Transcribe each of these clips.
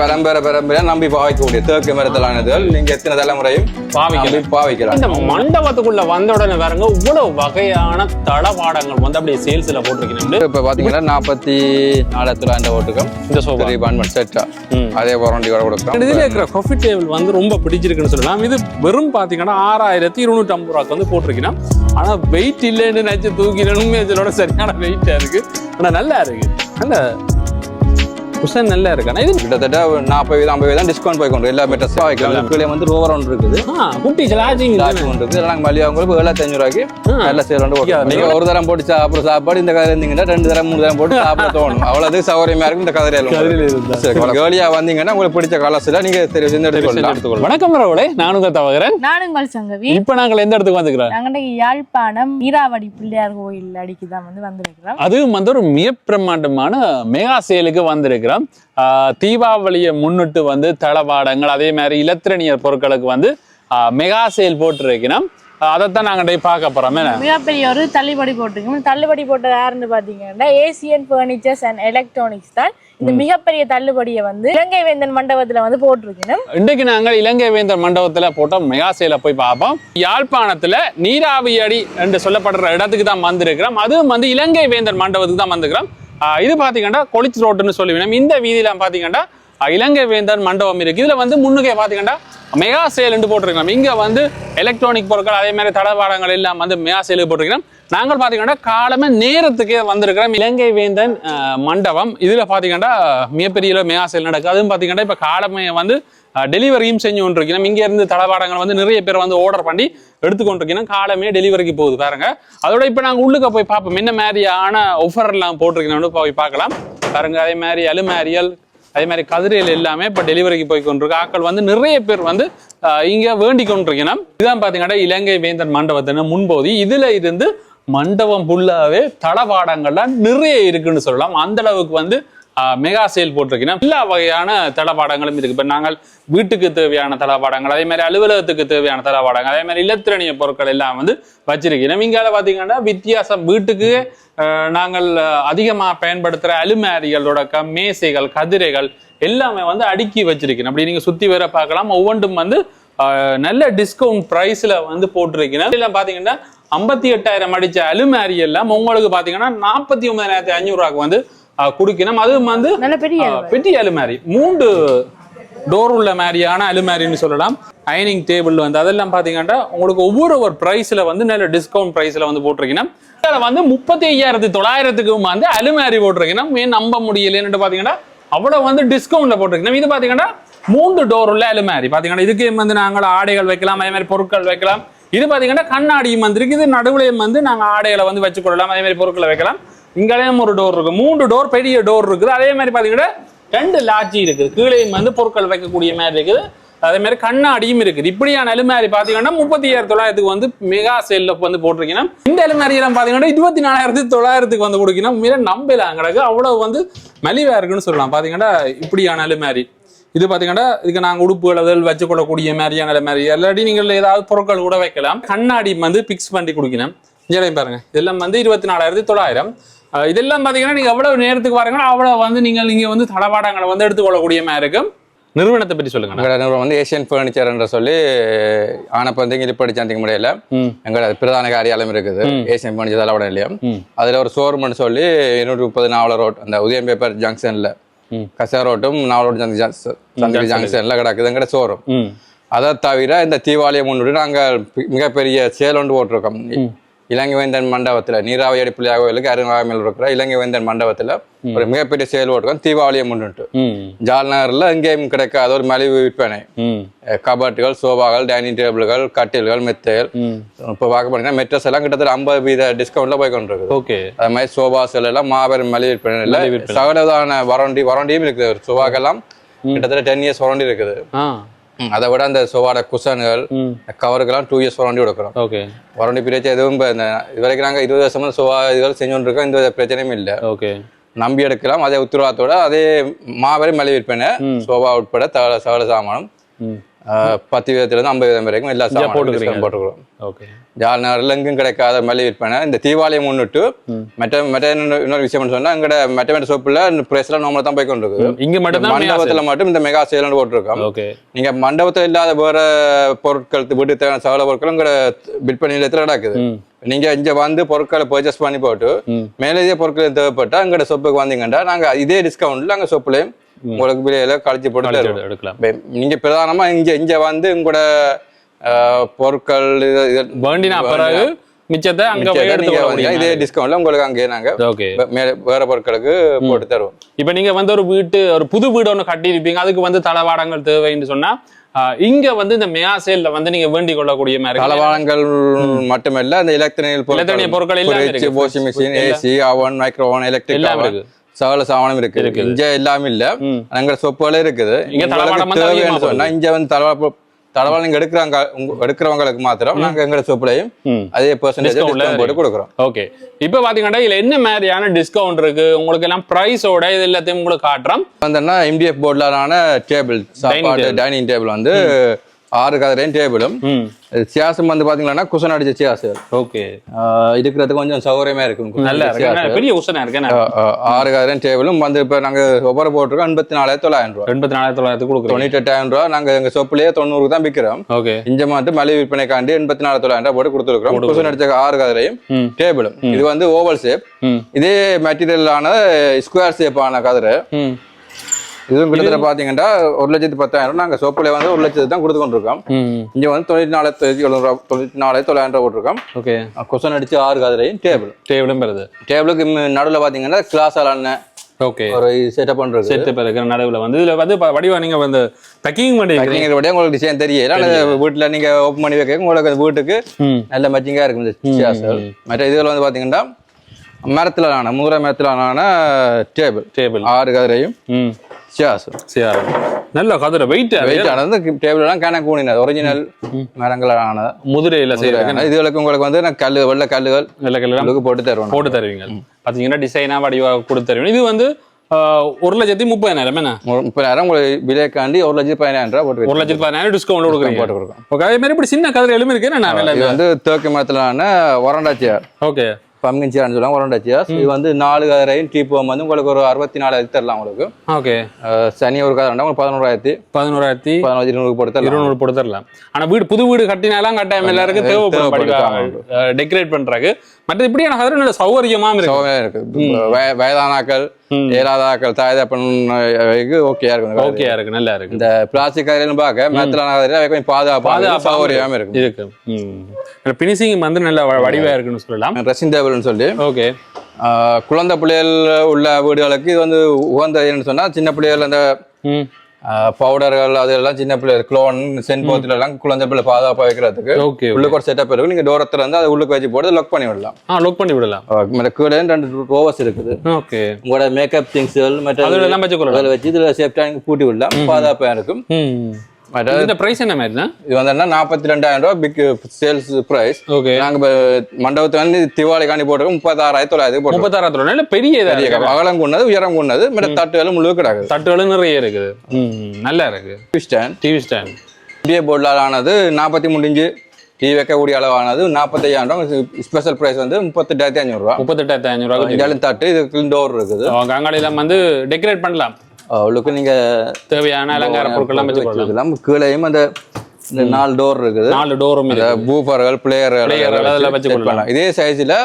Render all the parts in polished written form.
பரம்பரை நம்பி பாவிக்கக்கூடிய தேக்கு மரத்திலானதுகள் நீங்க எத்தனை தலைமுறையும் பாவிக்கலாம். இந்த மண்டபத்துக்குள்ள வந்த உடனே பாருங்க இவ்வளவு வகையான தளவாடங்கள் வந்து அப்படியே சேல்ஸ்ல போட்டிருக்கீங்க. இப்ப பாத்தீங்கன்னா 44,000 ஓட்டுக்கும் இந்த சோபா செட்டா அதே வாரண்டி கொடுக்குறோம். இதுல இருக்கிற காஃபி டேபிள் வந்து ரொம்ப பிடிச்சிருக்குன்னு சொல்லலாம். இது வெறும் பாத்தீங்கன்னா 6,250 ரூபாய்க்கு வந்து போட்டிருக்கீங்கன்னா, ஆனா வெயிட் இல்லைன்னு நினைச்சு தூக்கிடணுமே இதோட சரியான வெயிட்டா இருக்கு. ஆனா நல்லா இருக்கு, நல்ல குஷன் நல்லா இருக்கு. ஆனா இது கிட்டத்தட்ட 40-50 டிஸ்கவுண்ட் போய் கொண்டு எல்லா மெட்டர்ஸ் வைக்கலாம். கீழே வந்து ரோவர் ஒன்று இருக்குது, குட்டி சார்ஜிங் இருக்குது. நாங்கள் மல்லிகாவுக்கு 7,500 ரூபாய்க்கு நல்ல சேல் வந்து நீங்க ஒரு தரம் போட்டு சாப்பிட்ற சாப்பாடு இந்த கதிரை இருந்தீங்கன்னா 2 தரம் 3 தரம் போட்டு சாப்பிட தோணும். அவ்வளவு சௌகரியமா இருக்கும் இந்த கதிரையில. ஏர்லியா வந்தீங்கன்னா உங்களுக்கு பிடிச்ச கலர்ஸ்ல நீங்க எடுத்துக்கொள்ளலாம். வணக்கம் ரவளே, நானுங்க தவகிறேன். நானுங்கள் சங்கவி. இப்ப நாங்கள் எந்த இடத்துக்கு வந்துக்கிறோம்? நாங்க யாழ்ப்பாணம் நீராவடி பிள்ளையார் கோயில் அடிக்குதான் வந்து வந்திருக்கிறோம். அதுவும் வந்து ஒரு மிக பிரமாண்டமான மெகா சேலுக்கு வந்திருக்கிறோம். தீபாவளியை முன்னிட்டு வந்து தளவாடங்கள் அதே மாதிரி இலத்திரனியர் பொருட்களுக்கு வந்து மெகா சேல் போட்டிருக்கிறோம். அதைத்தான் நாங்க பார்க்க போறோம். மிகப்பெரிய ஒரு தள்ளுபடி போட்டிருக்கோம். தள்ளுபடி போட்டது யாருன்னு பாத்தீங்கன்னா ஏசியன் பர்னிச்சர்ஸ் அண்ட் எலக்ட்ரானிக்ஸ் தான் இந்த மிகப்பெரிய தள்ளுபடியை வந்து இலங்கை வேந்தன் மண்டபத்துல வந்து போட்டிருக்கணும். இன்றைக்கு நாங்கள் இலங்கை வேந்தன் மண்டபத்துல போட்ட மெகா சேலை போய் பார்ப்போம். யாழ்ப்பாணத்துல நீராவியடி என்று சொல்லப்படுற இடத்துக்கு தான் வந்திருக்கிறோம். அதுவும் வந்து இலங்கை வேந்தன் மண்டபத்துக்கு தான் வந்திருக்கிறோம். இது பாத்தீங்கன்னா கொளிச் ரோட்டுன்னு சொல்லுவேன். இந்த வீதியில பாத்தீங்கன்னா இலங்கை வேந்தன் மண்டபம் இருக்கு. இதுல வந்து முன்னுக்கே பாத்தீங்கன்னா மெகா சேல் போட்டிருக்கோம். இங்க வந்து எலக்ட்ரானிக் பொருட்கள் அதே மாதிரி தளவாடங்கள் எல்லாம் வந்து மெகா சேலுக்கு போட்டிருக்கிறோம். நாங்கள் பாத்தீங்கன்னா காலமே நேரத்துக்கே வந்திருக்கிறோம் இலங்கை வேந்தன் மண்டபம். இதுல பாத்தீங்கன்னா மிகப்பெரிய மெகா சேல் நடக்குது. அதுவும் பாத்தீங்கன்னா இப்ப காலமே வந்து டெலிவரியும் செஞ்சு கொண்டிருக்கணும். இங்க இருந்து தளவாடங்கள் வந்து நிறைய பேர் வந்து ஆர்டர் பண்ணி எடுத்துக்கொண்டிருக்கணும். காலமே டெலிவரிக்கு போகுது பாருங்க. அதோட இப்ப நாங்க உள்ளுக்க போய் பார்ப்போம் என்ன மாதிரியான ஆஃபர் எல்லாம் போட்டிருக்கணும் போய் பார்க்கலாம் பாருங்க. அதே மாதிரி அலுமாரியல் அதே மாதிரி கதிரையில் எல்லாமே இப்ப டெலிவரிக்கு போய் கொண்டிருக்கு. ஆட்கள் வந்து நிறைய பேர் வந்து இங்க வேண்டி கொண்டிருக்கணும். இதுதான் பாத்தீங்கன்னா இலங்கை வேந்தன் மண்டபத்தின முன்பகுதி. இதுல இருந்து மண்டபம் ஃபுல்லாவே தளவாடங்கள்லாம் நிறைய இருக்குன்னு சொல்லலாம். அந்த அளவுக்கு வந்து மெகா சேல் போட்டிருக்கீங்கன்னா எல்லா வகையான தளவாடங்களும் இருக்கு. இப்ப நாங்கள் வீட்டுக்கு தேவையான தளவாடங்கள் அதே மாதிரி அலுவலகத்துக்கு தேவையான தளவாடங்கள் அதே மாதிரி இலத்திரனிய பொருட்கள் எல்லாம் வந்து வச்சிருக்கீங்க. இங்கால பாத்தீங்கன்னா வித்தியாசம் வீட்டுக்கு நாங்கள் அதிகமாக பயன்படுத்துகிற அலுமாரிகளோட மேசைகள் கதிரைகள் எல்லாமே வந்து அடுக்கி வச்சிருக்கணும். அப்படி நீங்க சுத்தி வேற பார்க்கலாம். ஒவ்வொன்றும் வந்து நல்ல டிஸ்கவுண்ட் பிரைஸ்ல வந்து போட்டிருக்கணும். எல்லாம் பாத்தீங்கன்னா 58,000 அடிச்ச அலுமாரி எல்லாம் உங்களுக்கு பாத்தீங்கன்னா 49,500 ரூபாய்க்கு வந்து குடுக்கணும். அதுவும் வந்து பெரிய அலுமாரி 3 டோர் உள்ள மாதிரியான அலுமாரின்னு சொல்லலாம். அயனிங் டேபிள் வந்து அதெல்லாம் பாத்தீங்கன்னா உங்களுக்கு ஒவ்வொரு பிரைஸ்ல வந்து நல்ல டிஸ்கவுண்ட் பிரைஸ்ல வந்து போட்டிருக்கீங்கன்னா வந்து 35,900 வந்து அலுமாரி போட்டிருக்கீங்கன்னா ஏன் நம்ப முடியலன்னு பாத்தீங்கன்னா அவ்வளவு வந்து டிஸ்கவுண்ட்ல போட்டிருக்கீங்க. இது பாத்தீங்கன்னா 3 டோர் உள்ள அலுமாரி பாத்தீங்கன்னா இதுக்கு வந்து நாங்கள் ஆடைகள் வைக்கலாம் அதே மாதிரி பொருட்கள் வைக்கலாம். இது பாத்தீங்கன்னா கண்ணாடியும் வந்துருக்கு. இது நடுவுலையும் வந்து நாங்க ஆடைகளை வந்து வச்சுக்கொள்ளலாம் அதே மாதிரி பொருட்களை வைக்கலாம். இங்கேயும் ஒரு டோர் இருக்கு, 3 டோர் பெரிய டோர் இருக்குது. அதே மாதிரி பாத்தீங்கன்னா 2 லாட்ஜி இருக்குது. கீழேயும் வந்து பொருட்கள் வைக்கக்கூடிய மாதிரி இருக்குது. அதே மாதிரி கண்ணாடியும் இருக்குது. இப்படியான அலுமாரி பாத்தீங்கன்னா 35,900 வந்து மெகா சேல்ல வந்து போட்டிருக்கீங்கன்னா இந்த அலுமாரி எல்லாம் பாத்தீங்கன்னா 24,900 வந்து கொடுக்கணும். மீற நம்பலாம் கிடக்கு அவ்வளவு வந்து மலிவா இருக்குன்னு சொல்லலாம். பாத்தீங்கன்னா இப்படியான அலுமாரி இது பாத்தீங்கன்னா இதுக்கு நாங்க உடுப்புகள் வச்சு கொள்ளக்கூடிய மாதிரியான அலுமாரி இல்லாட்டி நீங்கள் ஏதாவது பொருட்கள் கூட வைக்கலாம். கண்ணாடி வந்து பிக்ஸ் பண்ணி கொடுக்கணும். பாருங்க இதெல்லாம் வந்து 24,900. இதெல்லாம் பாத்தீங்கன்னா நீங்க எவ்வளவு நேரத்துக்கு வரீங்களோ அவ்வளவு வந்து நீங்க வந்து தளவாடங்களை வந்து எடுத்துக்கொள்ளக்கூடிய மாதிரி இருக்கும். நிறுவனத்தை பற்றி சொல்லுங்க. நிறுவனம் வந்து ஏசியன் பர்னிச்சர் என்று சொல்லி ஆனப்பந்தங்க இப்படி சந்திக்க முடியல. எங்களோட பிரதான காரியாலயம் இருக்குது ஏசியன் பர்னிச்சர் தளவாட நிலையம். அதுல ஒரு ஷோரூம்னு சொல்லி 230 நாவல ரோட் அந்த உதயம் பேப்பர் ஜங்ஷன்ல கசா ரோட்டும் நாவலோடு சந்திரி ஜங்ஷன்ல கிடக்குது எங்கட ஷோரூம். அதை தவிர இந்த தீபாவளியை முன்னிட்டு நாங்கள் மிகப்பெரிய சேல் ஒன்று போட்டிருக்கோம். இலங்கை வேந்தன் மண்டபத்துல நீராவியடி பிள்ளையார் கோயிலுக்கு அருகாமையில் இருக்கிற இலங்கை வேந்தன் மண்டபத்துல ஒரு மிகப்பெரிய செயல் போட்டிருக்கோம் தீபாவளியை முன்னிட்டு. ஜால்நகர்ல எங்கேயும் கிடைக்காத ஒரு மலிவு விற்பனை கபட்டுகள் சோபாக்கள் டைனிங் டேபிள்கள் கட்டில்கள் மெத்தைகள் இப்ப பார்க்க போனீங்கன்னா மெட்ரஸ் எல்லாம் கிட்டத்தட்ட 50% டிஸ்கவுண்ட்ல போய் கொண்டிருக்கு. அது மாதிரி சோபாஸ்கள் எல்லாம் மாபெரும் மலிவு விற்பனை இல்லை. சகலதான வாரண்டியும் இருக்குது. சோபாக்கெல்லாம் கிட்டத்தட்ட 10 years வாரண்டி இருக்குது. அதை விட அந்த சோபாட குஷன்கள் கவருக்கெல்லாம் 2 years வாரண்டி கொடுக்குறோம். வாரண்டி பிரச்சனை எதுவும் இது வரைக்கும் நாங்கள் 20 வருஷமா சோபா இதுகள் செஞ்சு இருக்கோம். இந்த பிரச்சனையும் இல்லை. நம்பி எடுக்கலாம். அதே உத்தரவாதத்தோட அதே மாபெரும் மலிவு விற்பனை சோபா உட்பட சகல சாமானம் 10,000 50,000 வரைக்கும் எல்லா சாமான் போட்டுக்கிறோம். ஓகே. ஜால்நகரில் எங்கும் கிடைக்காத மல்லி விற்பனை இந்த தீபாவளியை முன்னிட்டு மற்ற இன்னொரு விஷயம் சொன்னா எங்கட மெட்ட சோப்புல பிரைஸ்லாம் நார்மலா தான் போய் கொண்டு இருக்குது. இங்க மட்டும் மண்டபத்துல மட்டும் இந்த மெகா சேல்னு போட்டிருக்கோம். நீங்க மண்டபத்துல இல்லாத வேற பொருட்கள் வீட்டு தேவையான சகல பொருட்களும் இங்க விற்பனை நிலையத்துல நடக்குது. நீங்க இங்க வந்து பொருட்களை பர்ச்சேஸ் பண்ணி போட்டு மேலதிக பொருட்கள் தேவைப்பட்டா எங்கட சொப்புக்கு வந்தீங்கன்னா நாங்க இதே டிஸ்கவுண்ட்ல அங்க சொப்புலையும் உங்களுக்கு விலையில கழிச்சு போட்டு எடுக்கலாம். நீங்க பிரதானமா இங்க வந்து உங்களோட பொருட்கள் பிறகு மிச்சத்தை அங்க இதே டிஸ்கவுண்ட்ல உங்களுக்கு அங்கே நாங்க வேற பொருட்களுக்கு போட்டு தருவோம். இப்ப நீங்க வந்து ஒரு புது வீடு ஒண்ணு கட்டி இருப்பீங்க, அதுக்கு வந்து தளவாடங்கள் தேவைன்னு சொன்னா இங்க வந்து இந்த மெகா சேல்ல வந்து நீங்க வேண்டிக் கொள்ளக்கூடிய மாதிரி தளவாடங்கள் மட்டுமல்ல அந்த எலக்ட்ரானிக் பொருட்கள் எல்லாம் வாஷிங் மிஷின், ஏசி, அவன், மைக்ரோவன், எலக்ட்ரிக் அவன் சகல சாமானம் இருக்கு. இங்க எல்லாமே இல்ல அங்க சொப்புகளே இருக்குது. சொன்னா இங்க வந்து தளவாடம் நீங்க எடுக்கிறவங்களுக்கு மாத்திரம் நாங்க எங்க சொப்புலையும் அதே பெர்சன்டேஜ் போட்டு கொடுக்குறோம். ஓகே. இப்ப பாத்தீங்கன்னா இதுல என்ன மாதிரியான டிஸ்கவுண்ட் இருக்கு உங்களுக்கு எல்லாம் பிரைஸோட இது எல்லாத்தையும் உங்களுக்கு காட்டுறோம். வந்தோம்னா MDF போர்ட்லான டேபிள் சாப்பாடு டைனிங் டேபிள் வந்து 6 கதிரையும் டேபிளும் சியாசம் வந்து பாத்தீங்கன்னா குஷன் அடிச்ச சியாசு. ஓகே. இருக்கிறது கொஞ்சம் சௌகரியமா இருக்கும். நல்ல பெரிய குஷனா இருக்கு. 6 கதிரையும் டேபிளும் வந்து இப்ப நாங்க ஒவ்வொரு போட்டிருக்கோம் 84,900 ரூபாய். 84,900 கொடுக்குறோம். 98,000 ரூபாய் நாங்க எங்க சொப்புலயே 90 தான் விற்கிறோம். ஓகே. இங்க மட்டும் மலிவு விற்பனைக்காண்டி 84,900 போட்டு கொடுத்துருக்கோம். குஷன் அடிச்ச 6 கதிரையும் டேபிளும். இது வந்து ஓவல் ஷேப். இதே மெட்டீரியலான ஸ்கொயர் ஷேப் ஆன கதிரை. இதுவும் கிட்டத்தட்ட பாத்தீங்கன்னா 1,10,000 நாங்க சோப்புல வந்து 1,00,000 தான் கொடுத்து கொண்டிருக்கோம். இங்க வந்து 94,900 போட்டிருக்கோம். ஓகே. குஷன் அடிச்சு 6 கதிரையும் டேபிளும் வருது. டேபிளுக்கு நடுவுல பாத்தீங்கன்னா கிளாஸ் ஆலான ஓகே ஒரு செட்டப் பண்றது. செட்டப் இருக்கிற நடுவுல வந்து இதுல வந்து வடிவா நீங்க வந்து பேக்கிங் பண்ணிக்கிறீங்க. உங்களுக்கு டிசைன் தெரியல. வீட்டுல நீங்க ஓபன் பண்ணி வைக்க உங்களுக்கு வீட்டுக்கு நல்ல மேட்சிங்கா இருக்கும் இந்த சேர்ஸ். மற்ற இதுல வந்து பாத்தீங்கன்னா மரத்திலான மூர மரத்திலான டேபிள் 6 கதிரையும் நல்ல கதிரை வெயிட் ஆனது. டேபிள் எல்லாம் கணக்கு கூடினது ஒரிஜினல் மரங்களான முதிரையில செய்யறாங்க. இதுகளுக்கு உங்களுக்கு வந்து கல்லு வெள்ளை கல்லுகள் போட்டு தருவீங்க. பாத்தீங்கன்னா டிசைனா வடிவா கொடுத்து தருவீங்க. இது வந்து 1,30,000 என்ன 30,000 உங்களுக்கு விலைக்காண்டி 1,15,000 போட்டு 1,15,000 டிஸ்கவுண்ட் கொடுக்குறோம். அதே மாதிரி இப்படி சின்ன கதிரை எழுமி இருக்கு. இது வந்து தேக்கு மரத்திலான வரண்டா சேர். ஓகே. பம்கின் சேர்னு சொல்லுவாங்க வரண்டா சேர். இது வந்து 4 கதிரையும் டீப்போம் வந்து உங்களுக்கு ஒரு 64,000 தரலாம் உங்களுக்கு. ஓகே. சனி ஒரு கதிரை உங்களுக்கு 11,200 போட்டு தரலாம். ஆனா புது வீடு கட்டினாலும் கட்டாயம் எல்லாருக்கும் தேவைப்படும் டெக்கரேட் பண்றாங்க. மற்ற இப்படியான கதிரை நல்ல சௌகரியமா இருக்கு. வயதானாக்கள் ஏழாதாக்கள் தாய்தப்பன் ஓகேயா இருக்கு நல்லா இருக்கு. இந்த பிளாஸ்டிக் கதிரைன்னு பார்க்க மேத்தலான கதிரை கொஞ்சம் பாதுகாப்பு சௌகரியமா இருக்கு. பினிஷிங் வந்து நல்ல வடிவா இருக்குன்னு சொல்லலாம். ட்ரெஸ்ஸிங் டேபிள்னு சொல்லி. ஓகே. குழந்தை பிள்ளைகள் உள்ள வீடுகளுக்கு இது வந்து உகந்ததுன்னு சொன்னா சின்ன பிள்ளைகள் அந்த பவுடர்கள் அதெல்லாம் சின்ன பிள்ளை குளோன் சென்போத்துல எல்லாம் குழந்தை பிள்ளை பாதுகாப்பா வைக்கிறதுக்கு உள்ளுக்கு ஒரு செட்டப் இருக்கு. நீங்க டோரத்துல இருந்து அதை உள்ளுக்கு வச்சு போட்டு லாக் பண்ணி விடலாம். கீழே 2 ரோவர்ஸ் இருக்குது. உங்களோட மேக்கப் திங்ஸ்கள் மற்ற வச்சு இதுல சேஃப்டா நீங்க பூட்டி விடலாம். பாதுகாப்பா இருக்கும். இந்த பிரைஸ் என்ன மாதிரி இது வந்து 42,000 ரூபாய் பிக் சேல்ஸ் பிரைஸ். நாங்க மண்டபத்தை வந்து திவாலிக்காண்டி போட்டிருக்கோம் 36,900 போட்டு 36,000 பெரிய அகலம் கொண்டது உயரம் கொண்டது மற்ற தட்டுகளும் முழுக்க கிடக்குது. தட்டுகளும் நிறைய இருக்குது. நல்லா இருக்கு. டிவி ஸ்டாண்ட் இந்திய போர்டில் ஆனது 43 இன்ச்சு டிவி வைக்கக்கூடிய அளவானது 45,000 ரூபாய். ஸ்பெஷல் பிரைஸ் வந்து 38,500 ரூபாய். 38,500 தட்டு இதுக்கு டோர் இருக்குது. அங்காடியில வந்து டெக்கரேட் பண்ணலாம். அவளுக்கு நீங்க தேவையான அலங்கார பொருட்கள் வச்சுக்கலாம். கீழையும் அந்த 4 டோர் இருக்குது. 4 டோரும் பூஃபர்கள் பிளேயர்கள் வச்சுக்கலாம். இதே சைஸ்ல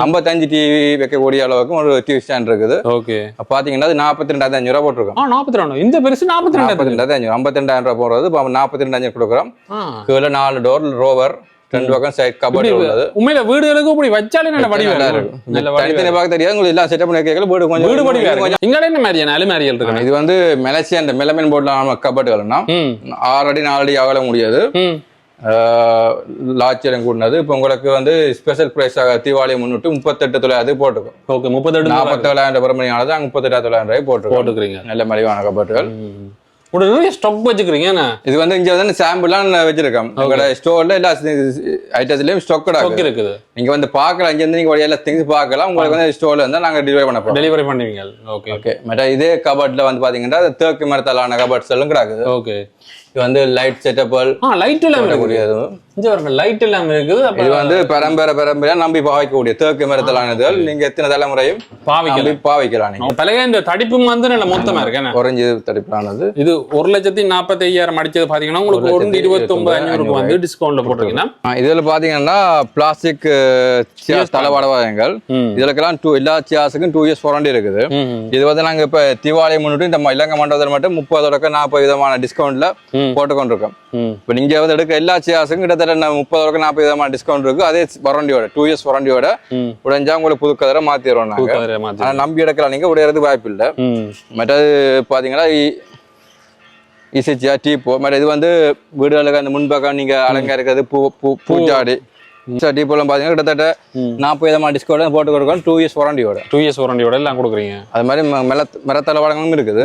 55 டிவி வைக்கக்கூடிய அளவுக்கு ஒரு டிவி ஸ்டாண்ட் இருக்குது. ஓகே. பாத்தீங்கன்னா 42,500 ரூபாய் போட்டிருக்கோம். 42 இந்த பெருசு 42,500 52,000 ரூபாய் போடுறது 42,500 கொடுக்குறோம். கீழே 4 டோர் ரோவர் 2 பக்கம் சைட் கபோர்ட் உள்ளது. உண்மையில வீடுகளுக்கு இப்படி வச்சாலே நல்ல வடிவா இருக்கும். நல்ல தனித்தனி பார்க்க தெரியாது உங்களுக்கு எல்லாம் செட்டப் பண்ணி கேட்கல வீடு கொஞ்சம் வீடு வடிவா இருக்கு. இங்க என்ன மாதிரியான அலுமாரிகள் இருக்கு. இது வந்து மலேசியா அந்த மெலமைன் போர்ட்ல நம்ம கபோர்டுகள்னா 6 அடி 4 அடி அகல முடியாது. லாட்சியம் கூடினது. இப்போ உங்களுக்கு வந்து ஸ்பெஷல் பிரைஸ் தீபாவளியை முன்னிட்டு 38,900 போட்டுக்கும். ஓகே. 47,000 பிரமணியானது 38,900 போட்டுருக்கீங்க. நல்ல மலிவான கபோர்டுகள். ஸ்டாக் வச்சுக்கிறீங்க. இது வந்து இங்க வந்து சாம்பிள்லாம் வச்சிருக்கோம். உங்களோட ஸ்டோர்ல எல்லா ஐட்டம்ஸ்லயும் ஸ்டாக் இருக்குது. நீங்க வந்து பார்க்கலாம். இங்க இருந்து நீங்க எல்லா திங்ஸ் பார்க்கலாம். உங்களுக்கு வந்து ஸ்டோர்ல இருந்தா நாங்க டெலிவரி பண்ணுவீங்க. ஓகே. ஓகே. மற்ற இதே கபோர்ட்ல வந்து பாத்தீங்கன்னா தேக்கு மரத்தாலான கபோர்ட்ஸ் எல்லாம் கிடக்குது. ஓகே. இது வந்து லைட் செட்டபிள் லைட் எல்லாம் இருக்குது. இங்க பாருங்க லைட் எல்லாம் இருக்குது. இது வந்து பரம்பரையா நம்பி பாவிக்கக்கூடிய தேக்கு மரத்திலானது. நீங்க எத்தனை தலைமுறையும் பாவிக்கலாம். நீங்க பழைய இந்த தடிப்பும் வந்து நல்ல மொத்தமா இருக்கு. குறைஞ்ச தடிப்பானது. இது 1,45,000 அடிச்சது பாத்தீங்கன்னா உங்களுக்கு 1,29,500 வந்து டிஸ்கவுண்ட்ல போட்டிருக்கீங்கன்னா. இதுல பாத்தீங்கன்னா பிளாஸ்டிக் தளவாடங்கள் இதுலக்கெல்லாம் எல்லா சேர்ஸுக்கும் 2 இயர்ஸ் வாரண்டி இருக்குது. இது வந்து நாங்க இப்ப தீபாவளி முன்னிட்டு இந்த இலங்கை மண்டபத்தில் மட்டும் 30% 40% டிஸ்கவுண்ட்ல போட்டுக்கொண்டிருக்கோம். இப்ப நீங்க வந்து எடுக்க எல்லா சேர்ஸுக்கும் கிட்டத்தட்ட 30% 40% டிஸ்கவுண்ட் இருக்கு. அதே வாரண்டியோட 2 இயர்ஸ் வாரண்டியோட உடைஞ்சா உங்களுக்கு புது கதரை மாத்திடுவோம் நாங்க. ஆனா நம்பி எடுக்கலாம், நீங்க உடையறதுக்கு வாய்ப்பு இல்லை. மற்றது பாத்தீங்கன்னா ஈஸியா டீப்போ மற்ற இது வந்து வீடுகளுக்கு அந்த முன்பக்கம் நீங்க அலங்கரிக்கிறது பூச்சாடி டீப்போலாம் பாத்தீங்கன்னா கிட்டத்தட்ட 40% டிஸ்கவுண்ட் போட்டு கொடுக்கணும். 2 இயர்ஸ் வாரண்டியோட எல்லாம் கொடுக்குறீங்க. அது மாதிரி மரத்தளவாடங்களும் இருக்குது.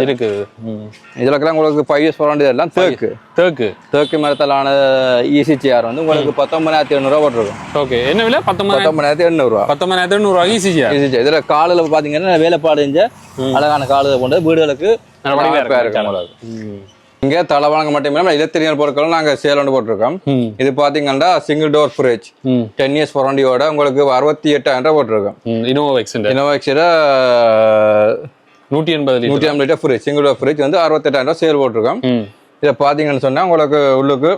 இதுலக்கெல்லாம் உங்களுக்கு 5 இயர்ஸ் வாரண்டி. எல்லாம் தேக்கு மரத்தலான ஈஸி சேர் வந்து உங்களுக்கு 19,700 போட்டிருக்கும். ஓகே, என்ன விலை? 19,800. 19,800 ஈஸி சேர். இதுல காலில் பாத்தீங்கன்னா வேலைப்பாடு செஞ்ச அழகான காலை கொண்டு வீடுகளுக்கு இருக்கும். இங்க தளவாடங்க மட்டுமே எலக்ட்ரிக்கல் பொருட்களும் நாங்க சேல் ஒன்று போட்டிருக்கோம். இது பாத்தீங்கன்னா சிங்கிள் டோர் ஃப்ரிட்ஜ் 10 இயர்ஸ் வாரண்டியோட உங்களுக்கு 68,000 போட்டிருக்கோம். இனோவெக்ஸ்ல 180 litre fridge single door fridge வந்து 68,000 சேல் போட்டிருக்கோம். இதை பாத்தீங்கன்னு சொன்னா உங்களுக்கு உள்ளுக்கு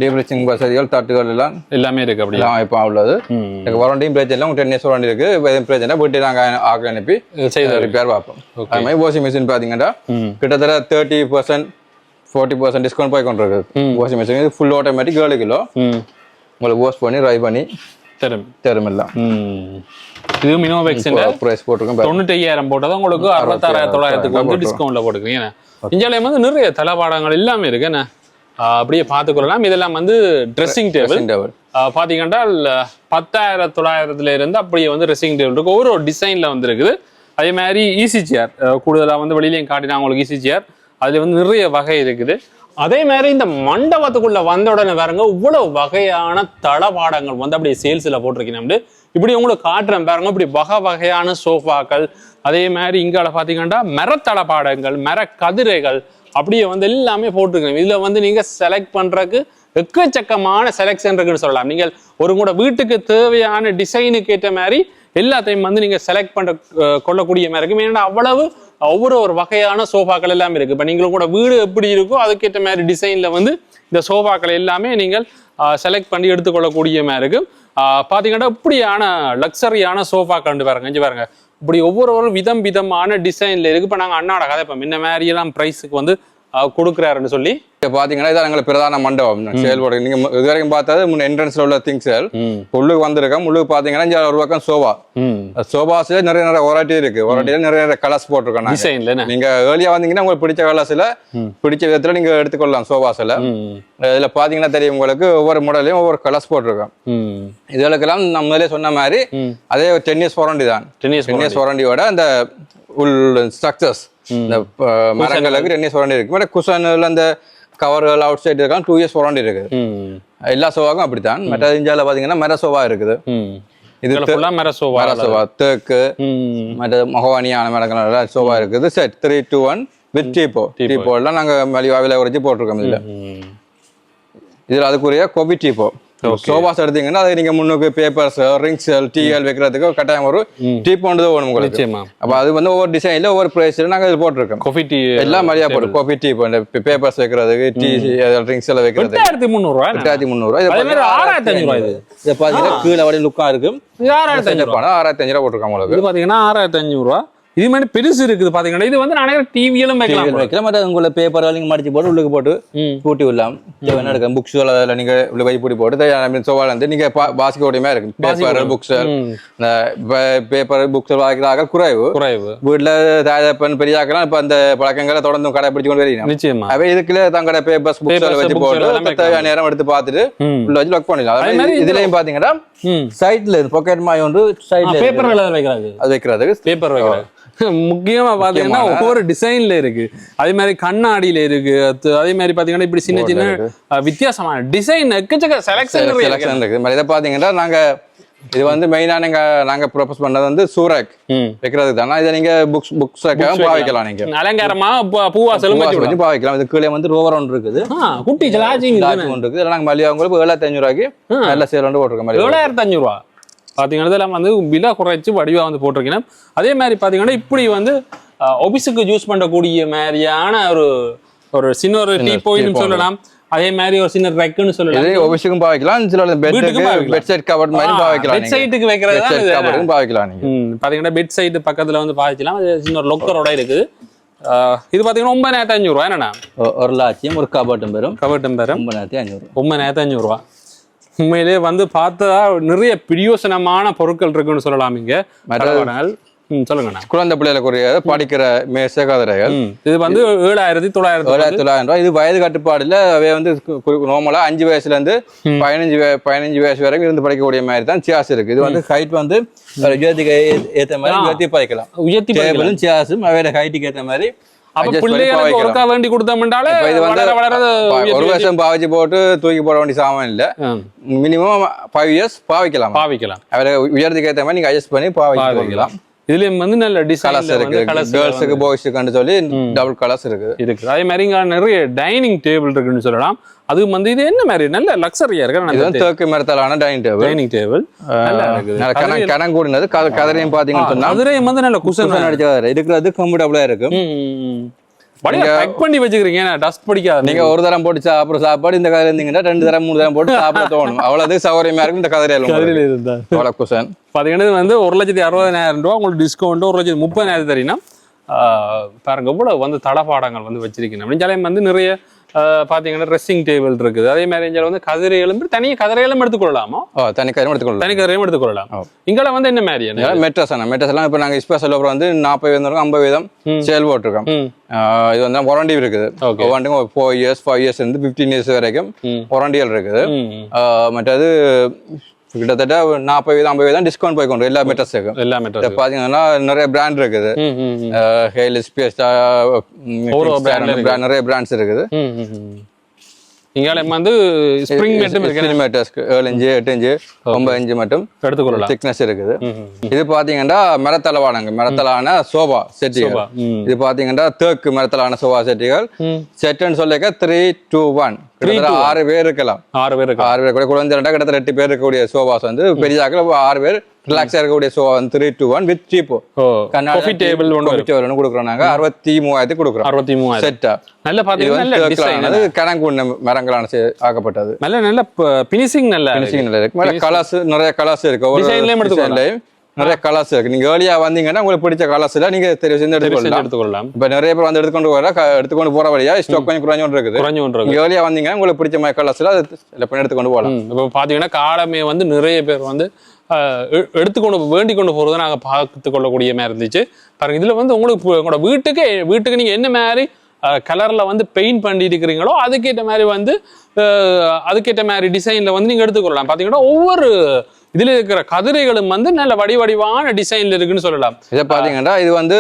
டீப்ரிச்சிங் வசதிகள் தட்டுகள் எல்லாம் எல்லாமே இருக்கு. அப்படி இப்போ உள்ளது வாரண்டியும் பிரச்சனை 10 இயர்ஸ் வாரண்டி இருக்கு. பிரச்சனை வீட்டு நாங்க ஆக்க அனுப்பி ரிப்பேர் பார்ப்போம். அது மாதிரி வாஷிங் மிஷின் பாத்தீங்கன்னா கிட்டத்தட்ட 30% 40% டிஸ்கவுண்ட் போய் கொண்டிருக்கு. Washing machine full automatic 7 kilo உங்களுக்கு வாஷ் பண்ணி ட்ரை பண்ணி தரும் எல்லாம். இது மினோவெக்ஸ்ல பிரைஸ் போட்டுருக்கோம். 95,000 போட்டதான் உங்களுக்கு 66,900 வந்து டிஸ்கவுண்ட்ல போட்டுருக்கீங்க. இந்தியால வந்து நிறைய தளவாடங்கள் எல்லாமே இருக்கு. என்ன அப்படியே பார்த்துக்கொள்ளலாம். இதெல்லாம் வந்து ட்ரெஸ்ஸிங் டேபிள் பார்த்தீங்கன்னா 10,900 இருந்து அப்படியே வந்து ட்ரெஸ்ஸிங் டேபிள் இருக்கு. ஒவ்வொரு டிசைன்ல வந்து இருக்குது. அதே மாதிரி ஈஸி சேர் கூடுதலாக வந்து வெளியிலையும் காட்டினா உங்களுக்கு ஈஸி சேர் அதுல வந்து நிறைய வகை இருக்குது. அதே மாதிரி இந்த மண்டபத்துக்குள்ள வந்த உடனே பாருங்க இவ்வளவு வகையான தளவாடங்கள் வந்து அப்படியே சேல்ஸ்ல போட்டிருக்கீங்க. இப்படி உங்களுக்கு காட்டுறேன் பாருங்க. இப்படி வகையான சோஃபாக்கள், அதே மாதிரி இங்கால பாத்தீங்கன்னா மரத்தளபாடங்கள், மர கதிரைகள் அப்படியே வந்து எல்லாமே போட்டிருக்கேன். இதுல வந்து நீங்க செலக்ட் பண்றதுக்கு எக்கச்சக்கமான செலக்ஷன் இருக்குன்னு சொல்லலாம். நீங்கள் ஒரு கூட வீட்டுக்கு தேவையான டிசைனுக்கு ஏற்ற மாதிரி எல்லாத்தையும் வந்து நீங்க செலக்ட் பண்ண கொள்ளக்கூடிய மாதிரி இருக்கும். ஏன்னா அவ்வளவு ஒவ்வொரு வகையான சோஃபாக்கள் எல்லாமே இருக்கு. இப்ப நீங்களும் கூட வீடு எப்படி இருக்கோ அதுக்கேற்ற மாதிரி டிசைன்ல வந்து இந்த சோஃபாக்கள் எல்லாமே நீங்கள் செலக்ட் பண்ணி எடுத்துக்கொள்ளக்கூடிய மாதிரி இருக்கு. பாத்தீங்கன்னா இப்படியான லக்ஸரியான சோஃபாக்கள் பாருங்க. இங்க பாருங்க இப்படி ஒவ்வொரு விதமான டிசைன்ல இருக்கு. இப்ப நாங்க அண்ணாட கதை இப்ப முன்ன மாதிரி எல்லாம் பிரைஸுக்கு வந்து கொடுக்குறாருன்னு சொல்லி பாத்தீங்கன்னா இதான் எங்களுக்கு பிரதான மண்டபம் செயல்பாடு. நீங்க இதுவரைக்கும் பார்த்தது முன் என்ட்ரன்ஸ்ல உள்ள திங்ஸ் உள்ளுக்கு வந்திருக்கோம். உள்ளுக்கு பாத்தீங்கன்னா ஒரு பக்கம் சோபாஸ்ல நிறைய வெரைட்டி இருக்கு. வெரைட்டில நிறைய கலர்ஸ் போட்டிருக்கோம். நீங்க ஏர்லியா வந்தீங்கன்னா உங்களுக்கு பிடிச்ச கலர்ஸ்ல பிடிச்ச விதத்துல நீங்க எடுத்துக்கொள்ளலாம். சோபாஸ்ல இதுல பாத்தீங்கன்னா தெரியும் உங்களுக்கு ஒவ்வொரு மாடலையும் ஒவ்வொரு கலர்ஸ் போட்டிருக்கோம். இதுகளுக்கெல்லாம் நம்ம முதலே சொன்ன மாதிரி அதே 10 இயர்ஸ் வாரண்டி தான். 10 இயர்ஸ் வாரண்டியோட அந்த உள் ஸ்ட்ரக்சர்ஸ் இந்த மரங்களுக்கு 10 இயர்ஸ் வாரண்டி இருக்கு. குஷன்ல அந்த கவர்கள் அவுட் சைடு இருக்கலாம் 2 இயர்ஸ் வாரண்டி இருக்குது. எல்லா சோபாக்கும் அப்படித்தான். மற்ற இந்தியாவில் பாத்தீங்கன்னா மர சோபா இருக்குது. இது மர சோபா தேக்கு மற்ற மகவானியான மரங்கள் சோபா இருக்குது. செட் 3-2-1 வித் டீப்போ எல்லாம் நாங்க மலிவாவில உரைச்சி போட்டிருக்கோம். இதுல அதுக்குரிய கோபி டீப்போ சோபாஸ் எடுத்தீங்கன்னா அது நீங்க முன்னுக்கு பேப்பர்ஸ் ரிங்ஸ் டீஎல் வைக்கிறதுக்கு கட்டாயம் ஒரு டீப் ஒன்று வேணும் உங்களுக்கு. அப்ப அது வந்து ஒவ்வொரு டிசைன்ல ஒவ்வொரு பிரைஸ்ல நாங்க இது போட்டிருக்கோம். காஃபி டீ எல்லாம் மரியாதை போட்டு காஃபி டீ பேப்பர்ஸ் வைக்கிறதுக்கு டீ ரிங்ஸ் எல்லாம் வைக்கிறதுக்கு 8,300. இதை பாத்தீங்கன்னா கீழே வரையும் லுக்கா இருக்கு. 6,500 போட்டிருக்காங்க உங்களுக்கு. இது பாத்தீங்கன்னா 6,500. இது மாதிரி பெருசு இருக்குது பாத்தீங்கன்னா. இது வந்து நிறைய டிவியிலும் வைக்கலாம். உங்களை பேப்பர் நீங்க மடிச்சு போட்டு உள்ளுக்கு போட்டு பூட்டி விடலாம். எடுக்க புக்ஸ் நீங்க உள்ள வை பூட்டி போட்டு சோவால இருந்து நீங்க பாசிக்க ஓடியமா இருக்கு. பேப்பர் புக்ஸ் பேப்பர் புக்ஸ் வாங்கிக்கிறாங்க குறைவு வீட்டுல தாயப்பன் பெரியாக்கலாம். இப்ப அந்த பழக்கங்களை தொடர்ந்து கடைபிடிச்சு கொண்டு வரீங்க. நிச்சயமா அவை இதுக்குள்ள தங்களோட பேப்பர்ஸ் புக்ஸ் வச்சு போட்டு நேரம் எடுத்து பார்த்துட்டு உள்ள வச்சு லொக் பண்ணிடலாம். இதுலயும் பாத்தீங்கன்னா சைட்ல பாக்கெட் மாதிரி ஒன்று சைட்ல பேப்பர் வைக்கிறாங்க. அது வைக்கிறதுக்கு பேப்பர் வைக்கிறாங்க. முக்கியமா பாத்தீங்கன்னா ஒவ்வொரு டிசைன்ல இருக்கு. அதே மாதிரி கண்ணாடியில இருக்கு. அதே மாதிரி பாத்தீங்கன்னா இப்படி சின்ன வித்தியாசமான டிசைன் எக்கச்சக்க செலக்ஷன் இருக்கு. இதை பாத்தீங்கன்னா நாங்க இது வந்து மெயினா நாங்க ப்ரொபோஸ் பண்ணது வந்து சூரக் வைக்கிறதுக்கு தானே. இதை நீங்க புக்ஸ் பாவிக்கலாம். நீங்க அலங்காரமா பூவாசலும் வச்சு பாவிக்கலாம். இது கீழே வந்து ரோவர் ஒன்று இருக்குது, குட்டி ஒன்று இருக்குது. இதெல்லாம் நாங்க மல்லிகை உங்களுக்கு 7500 ரூபாய்க்கு நல்ல சேல் வந்து போட்டிருக்கோம். 7500 ரூபா பாத்தீங்கன்னா இதெல்லாம் வந்து விலை குறைச்சு வடிவா வந்து போட்டிருக்கீங்க. அதே மாதிரி பாத்தீங்கன்னா இப்படி வந்து ஆபீஸுக்கு யூஸ் பண்ணக்கூடிய மாதிரியான ஒரு சின்ன ஒரு டீ போயின்னு சொல்லலாம். அதே மாதிரி ஒரு சின்ன ரெக்குன்னு சொல்லலாம். இது ஆபீஸுக்கும் பாவிக்கலாம், சில பெட் சைட் கவர் மாதிரி பாவிக்கலாம். பெட் சைட்டுக்கு வைக்கிறது கவரும் பாவிக்கலாம். நீங்க பாத்தீங்கன்னா பெட் சைட் பக்கத்துல வந்து பாவிக்கலாம். அது சின்ன ஒரு லொக்கரோட இருக்குது. இது பாத்தீங்கன்னா 9500 ரூபா. என்னன்னா 1,00,000 ஒரு கபட்டும் பெறும். 9500 9500 ரூபா. உண்மையிலேயே வந்து பார்த்தா நிறைய பிரியோசனமான பொருட்கள் இருக்குன்னு சொல்லலாம். இங்க சொல்லுங்கண்ணா. குழந்தை பிள்ளைகளுக்குரிய படிக்கிற மேசை கதிரைகள். இது வந்து 7,900 ரூபாய். இது வயது கட்டுப்பாடுல அவை வந்து நார்மலா 5 வயசுல இருந்து 15 வயசு வரைக்கும் இருந்து படிக்கக்கூடிய மாதிரி தான் சேர்ஸ் இருக்கு. இது வந்து ஹைட் வந்து உயர்த்திக்கு ஏற்ற மாதிரி உயர்த்தி படிக்கலாம். டேபிளும் சேர்ஸும் அவையோட ஹைட்டுக்கு ஏற்ற மாதிரி வேண்டி கொடுத்தோம்னாலே ஒரு வருஷம் பாவிச்சு போட்டு தூக்கி போட வேண்டிய சாமான் இல்ல. மினிமம் 5 இயர்ஸ் பாவிக்கலாம். அவரை உயர்த்துக்கு ஏற்ற மாதிரி நீங்க அட்ஜஸ்ட் பண்ணி பாவிக்கலாம். இதுலயும் வந்து நல்ல டிசைன்ஸ் இருக்கு. கேர்ள்ஸுக்கு பாய்ஸுக்கு சொல்லி டபுள் கலர்ஸ் இருக்கு. அதே மாதிரி இங்க நிறைய டைனிங் டேபிள் இருக்குன்னு சொல்லலாம். அது வந்து இது என்ன மாதிரி நல்ல லக்ஸரியா இருக்கு. இது வந்து தேக்கு மரத்தாலான டைனிங் டேபிள் நல்லா இருக்குது. கணம் கூடினது கதிரையும் பாத்தீங்கன்னு சொன்னா கதிரையும் வந்து நல்ல குஷன் அடிச்ச இருக்கிறது கம்ஃபர்டபுளா இருக்கு. பேக் பண்ணி வச்சுக்கிறீங்க, டஸ்ட் பிடிக்காது. நீங்க ஒரு தரம் போட்டு சாப்பிடுற சாப்பாடு இந்த கதிரை இருந்தீங்கன்னா 2 தரம் 3 தரம் போட்டு சாப்பிட தோணும். அவ்வளவு சௌகரியமா இருக்கும் இந்த கதிரையில இருந்தா. அவ்வளவு குஷன் பாத்தீங்கன்னா வந்து 1,60,000 ரூபா உங்களுக்கு டிஸ்கவுண்ட் 1,30,000 தரீங்கன்னா பாருங்க இவ்வளவு வந்து தளபாடங்கள் வந்து வச்சிருக்கீங்க. அப்படின்னாலே வந்து நிறைய பாத்தீங்கன்னா ட்ரெஸ்ஸிங் டேபிள் இருக்குது. அதே மாதிரி வந்து கதிரைகளும் தனியாக கதிரைகளும் எடுத்துக்கொள்ளலாமா? தனி கதிரையும் எடுத்துக்கொள்ளலாம். இங்கெல்லாம் வந்து என்ன மாதிரி மெட்ரஸ் எல்லாம் இப்ப நாங்க ஸ்பெஷல் ஆஃபர் வந்து 40% 50% சேல் போட்டிருக்கோம். இது வந்து வாரண்டி இருக்குது. வாரண்டி 4 இயர்ஸ் 5 இயர்ஸ் இருந்து 15 இயர்ஸ் வரைக்கும் வாரண்டிகள் இருக்குது. மற்றது கிட்டத்தட்ட 40% டிஸ்கவுண்ட் போய் கொண்டு எல்லா மெட்ரஸுக்கும். பாத்தீங்கன்னா நிறைய பிராண்ட் இருக்குது. ஹேலிஸ் பியஸ்டா நிறைய பிராண்ட்ஸ் இருக்குது. இங்க வந்து ஸ்ப்ரிங் மேட்டும் இருக்கு. 7 இன்ச் 8 இன்ச் 9 இன்ச் மட்டும் எடுத்துக்கொள்ளலாம். திக்னஸ் இருக்குது. இது பாத்தீங்கன்னா மரத்தளவான சோபா செட்டிகள். இது பாத்தீங்கன்னா தேக்கு மரத்தளான சோபா செட்டிகள். செட்டுன்னு சொல்லிக்க 3 to 1 6 பேர் இருக்கலாம். 6 பேர் கூட குழந்தை கிட்டத்தட்ட 8 பேர் இருக்கக்கூடிய சோபாஸ் வந்து பெரிய 6 பேர் ரிலாக்ஸா இருக்கக்கூடிய சோபா வந்து 3 to 1 வித் சீப்போ காஃபி டேபிள் ஒன்று கொடுக்குறோம். நாங்க 63,000 கொடுக்குறோம். 63,000 செட்டா. நல்ல பாத்தீங்கன்னா அது கணக்கு மரங்களான ஆக்கப்பட்டது. நல்ல பினிஷிங் நல்ல இருக்கு. கலர்ஸ் நிறைய கலர்ஸ் இருக்கு. டிசைன்லயும் நிறைய கலர்ஸ் இருக்கு. நீங்க ஏர்லியா வந்தீங்கன்னா உங்களுக்கு பிடிச்ச கலர்ஸ்ல நீங்க தெரிவு செஞ்சு எடுத்துக்கொள்ளலாம். இப்ப நிறைய பேர் வந்து எடுத்துக்கொண்டு போற வழியா ஸ்டாக் கொஞ்சம் குறைஞ்சு இருக்குது. ஏர்லியா வந்தீங்கன்னா உங்களுக்கு பிடிச்ச மாதிரி கலர்ஸ்ல எடுத்துக்கொண்டு போகலாம். இப்ப பாத்தீங்கன்னா காலமே வந்து நிறைய பேர் வந்து வேண்டிக் கொண்டு போறதை நாங்க பார்த்து கொள்ளக்கூடிய மாதிரி இருந்துச்சு. பாருங்க இதுல வந்து உங்களுக்கு உங்களோட வீட்டுக்கு நீங்க என்ன மாதிரி கலர்ல வந்து பெயிண்ட் பண்ணி இருக்கிறீங்களோ அதுக்கேற்ற மாதிரி வந்து அதுக்கேற்ற மாதிரி டிசைன்ல வந்து நீங்க எடுத்துக்கொள்ளலாம். பாத்தீங்கன்னா ஒவ்வொரு இதுல இருக்கிற கதிரைகளும் வந்து நல்ல வடிவான டிசைன்ல இருக்குன்னு சொல்லலாம். இதை பாத்தீங்கன்னா இது வந்து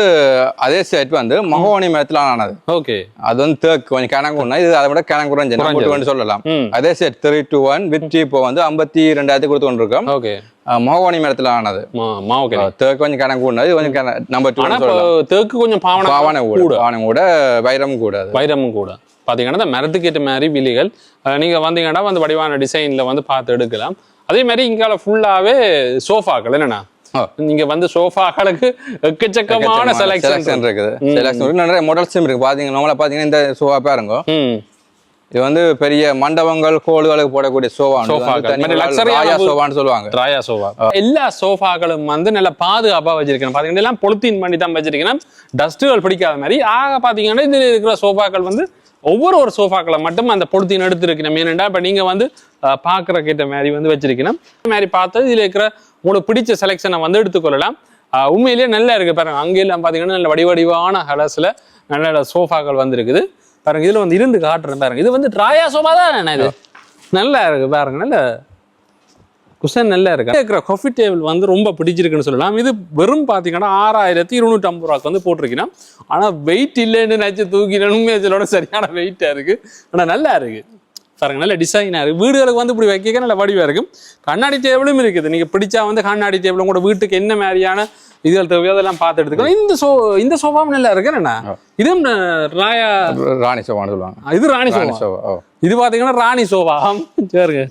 அதே செட் வந்து மகோனி மரத்துல ஆனது. ஓகே, அது வந்து தேக்கு கொஞ்சம் கணக்குன்னா இது அதை விட கணக்குறஞ்சு சொல்லலாம். அதே செட் 3 to 1 வித் இப்போ வந்து 52,000 கொடுத்து கொண்டிருக்கோம். ஓகே, மகோனி மரத்துல ஆனது. தேக்கு கொஞ்சம் கணக்கு கொஞ்சம் நம்பர் 2 தேக்கு கொஞ்சம் பாவனை கூட வைரமும் கூட பாத்தீங்கன்னா இந்த மரத்துக்கு ஏற்ற மாதிரி விலிகள் நீங்க வந்தீங்கன்னா வந்து வடிவான டிசைன்ல வந்து பார்த்து எடுக்கலாம். அதே மாதிரி இங்கால ஃபுல்லாவே சோஃபாக்கள் என்னன்னா நீங்க வந்து சோஃபாக்களுக்கு எக்கச்சக்கமான செலக்ஷன் இருக்குது. நிறைய மாடல்ஸும் இருக்கு. பாத்தீங்கன்னா இந்த சோஃபா பாருங்க, இது வந்து பெரிய மண்டபங்கள் கோளுகளுக்கு போடக்கூடிய சோஃபான்னு சொல்லுவாங்க. ராயா சோஃபா. எல்லா சோஃபாக்களும் வந்து நல்ல பாதுகாப்பா வச்சிருக்கணும். பாத்தீங்கன்னா எல்லாம் பொலித்தீன் பண்ணி தான் வச்சிருக்கணும், டஸ்ட்டுகள் பிடிக்காத மாதிரி. பாத்தீங்கன்னா இதுல இருக்கிற சோஃபாக்கள் வந்து ஒவ்வொரு சோஃபாக்களை மட்டும் அந்த பொலித்தீன் எடுத்துருக்கணும். ஏனெண்டா இப்ப நீங்க வந்து பாக்குற கேட்ட மாதிரி வந்து வச்சிருக்கணும். இந்த மாதிரி பார்த்தது இதுல இருக்கிற உங்களுக்கு பிடிச்ச செலெக்ஷனை வந்து எடுத்துக்கொள்ளலாம். உண்மையிலேயே நல்லா இருக்கு பாருங்க. அங்கெல்லாம் பாத்தீங்கன்னா நல்ல வடிவான கலர்ஸ்ல நல்ல சோஃபாக்கள் வந்து இருக்குது பாருங்க. இதுல வந்து இருந்து காட்டுறேன் பாருங்க. இது வந்து ராயா சோஃபா தான். இது நல்லா இருக்கு பாருங்க, நல்ல குஷன் நல்லா இருக்கு. இருக்கிற காஃபி டேபிள் வந்து ரொம்ப பிடிச்சிருக்குன்னு சொல்லலாம். இது வெறும் பாத்தீங்கன்னா 6,250 ரூபாய்க்கு வந்து போட்டிருக்கீங்கன்னா, ஆனா வெயிட் இல்லைன்னு நினைச்சு தூக்கினோட சரியான வெயிட்டா இருக்கு. ஆனா நல்லா இருக்கு. பாருங்க நல்ல டிசைனாக இருக்குது. வீடுகளுக்கு வந்து இப்படி வைக்க நல்ல வடிவாக இருக்கும். கண்ணாடி டேபிளும் இருக்குது. நீங்கள் பிடிச்சா வந்து கண்ணாடி டேபிளும் கூட வீட்டுக்கு என்ன மாதிரியான இதுகள் தேவையோ அதெல்லாம் பார்த்து எடுத்துக்கலாம். இந்த சோஃபாவும் நல்லா இருக்கு என்ன இதுவும் ராணி சோஃபான்னு சொல்லுவாங்க. இது ராணி சோஃபா. இது பார்த்தீங்கன்னா ராணி சோஃபா சரிங்க.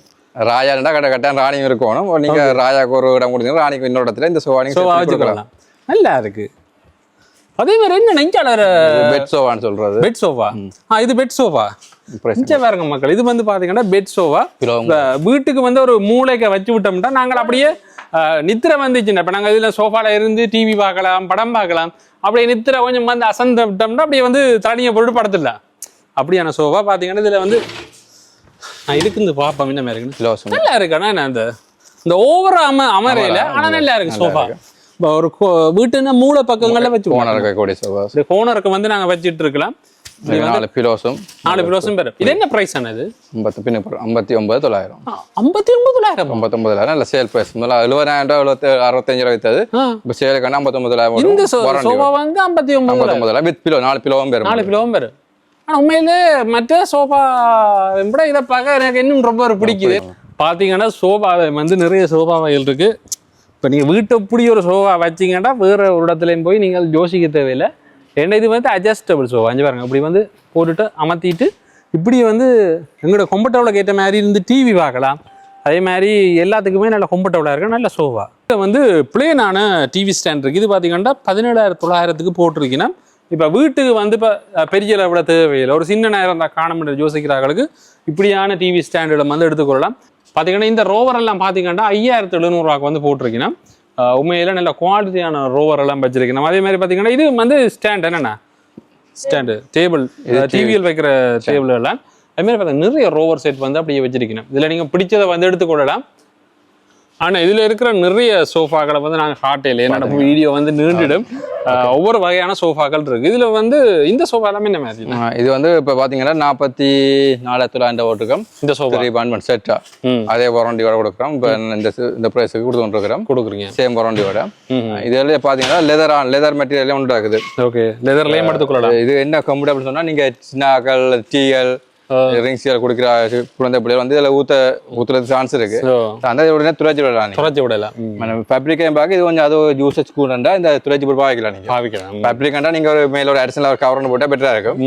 ராஜாண்டா கட்டாயம் ராணியும் இருக்கணும். நீங்க ராஜாக்கு ஒரு இடம் கொடுத்தீங்கன்னா ராணிக்கு இன்னொரு இடத்துல இந்த சோஃபா சோஃபா வச்சுக்கலாம். நல்லா இருக்கு. அதே மாதிரி என்ன நெஞ்சாளர் பெட் சோஃபான்னு சொல்றது. Bed sofa. இது பெட் சோஃபா. நிச்சயம் பாருங்க மக்கள், இது வந்து பாத்தீங்கன்னா பெட் சோஃபா. வீட்டுக்கு வந்து ஒரு மூளைக்கு வச்சு விட்டோம்னா நாங்கள் அப்படியே நித்திரை வந்துச்சுன்னா இப்ப நாங்க இதுல சோஃபால இருந்து டிவி பார்க்கலாம், படம் பார்க்கலாம். அப்படியே நித்திரை கொஞ்சம் வந்து அசந்து விட்டோம்னா அப்படியே வந்து தனியை பொருட்டு படுத்துடலாம். அப்படியான சோஃபா பாத்தீங்கன்னா இதுல வந்து இதுக்கு இந்த பாப்பா என்ன மாதிரி இருக்கு. நல்லா இருக்கு. ஆனா இந்த ஓவரா அமரையில ஆனா நல்லா இருக்கு சோஃபா. ஒரு வீட்டுன்னா மூளை பக்கங்கள்ல வச்சு கோனருக்கு வந்து நாங்க வச்சுட்டு இருக்கலாம். 4 பிலோஸும் பேரு. இது என்ன பிரைஸ் ஆனது? 59,900. 59,900 இல்ல சேல் பிரைஸ். 70,000 65,000 வித்தது. இப்ப சேலுக்கான 59,000. இந்த சோஃபா வந்து 59,000 வித் பிலோ 4 பிலோவும் பேரு. 4 பிலோவும் பேரு. ஆனா உண்மையிலே மற்ற சோஃபா விட இதை பார்க்க எனக்கு இன்னும் ரொம்ப பிடிக்குது. பாத்தீங்கன்னா சோஃபா வந்து நிறைய சோஃபா வகைகள் இருக்கு. இப்போ நீங்கள் வீட்டை இப்படி ஒரு சோஃபா வச்சிங்கன்னா வேறு ஒரு இடத்துலையும் போய் நீங்கள் யோசிக்க தேவையில்லை. ஏன்னா இது வந்து அட்ஜஸ்டபிள் சோஃபா. அஞ்சு பாருங்க இப்படி வந்து போட்டுட்டு அமர்த்திட்டு இப்படி வந்து எங்களோட கம்ஃபர்டபுளுக்கு ஏற்ற மாதிரி இருந்து டிவி பார்க்கலாம். அதே மாதிரி எல்லாத்துக்குமே நல்ல கம்ஃபர்டபுளாக இருக்கும். நல்ல சோஃபா. இதை வந்து பிளேனான டிவி ஸ்டாண்ட் இருக்குது. இது பார்த்தீங்கன்னா 17,900 போட்டிருக்கீங்கன்னா இப்போ வீட்டுக்கு வந்து இப்போ பெரிய லெவலில் தேவையில்லை. ஒரு சின்ன நேரம் தான் காண முடியாது யோசிக்கிறார்களுக்கு இப்படியான டிவி ஸ்டாண்டில் வந்து எடுத்துக்கொள்ளலாம். பார்த்தீங்கன்னா இந்த ரோவர் எல்லாம் பார்த்தீங்கன்னா 5,700 வந்து போட்டிருக்கீங்கன்னா உண்மையில நல்ல குவாலிட்டியான ரோவர் எல்லாம் வச்சிருக்கணும். அதே மாதிரி பார்த்தீங்கன்னா இது வந்து ஸ்டாண்ட் என்னென்ன ஸ்டாண்டு டேபிள் டிவியில் வைக்கிற டேபிள் எல்லாம் அதே மாதிரி பார்த்தீங்கன்னா நிறைய ரோவர் செட் வந்து அப்படியே வச்சிருக்கணும். இதில் நீங்கள் பிடிச்சதை வந்து எடுத்துக்கொள்ளலாம். ஆனால் இதில் இருக்கிற நிறைய சோஃபாக்களை வந்து நாங்கள் காட்டையில் என்னோட வீடியோ வந்து நீண்டிடும். ஒவ்வொரு வகையான சோஃபாக்கள் இருக்கு. இதுல வந்து இந்த சோஃபா எல்லாமே என்ன மாதிரி இது வந்து இப்போ பார்த்தீங்கன்னா 44,900 ஓட்டுக்கம் இந்த சோஃபா 3 செட்டா அதே வாரண்டியோட கொடுக்குறோம். இப்போ இந்த ப்ரைஸுக்கு கொடுக்குறீங்க சேம் வாரண்டியோட. இதெல்லாம் பார்த்தீங்கன்னா லெதர் மெட்டீரியல் ஒன்று இருக்குது. ஓகே லெதர்லேயும் எடுத்துக்கொள்ளலாம். இது என்ன கம்ஃபர்டபுள் சொன்னால் நீங்கள் சின்னாக்கள் டீஎல் ரிங்ஸ்கள் குடிக்கிற குழந்தை பிள்ளைகள் வந்து இதில் ஊத்துறது சான்ஸ் இருக்கு. அந்த உடனே துளைச்சி விடலாம். ஃபேப்ரிக்கையும் பார்க்க இது கொஞ்சம் அது யூசேஜ் கூடண்டா இந்த துளைச்சி போட்டு பாவிக்கலாம். ஃபேப்ரிக்கண்டா நீங்க ஒரு மேல ஒரு அடிஷனல் ஒரு கவர் போட்டா பெட்டரா இருக்கும்.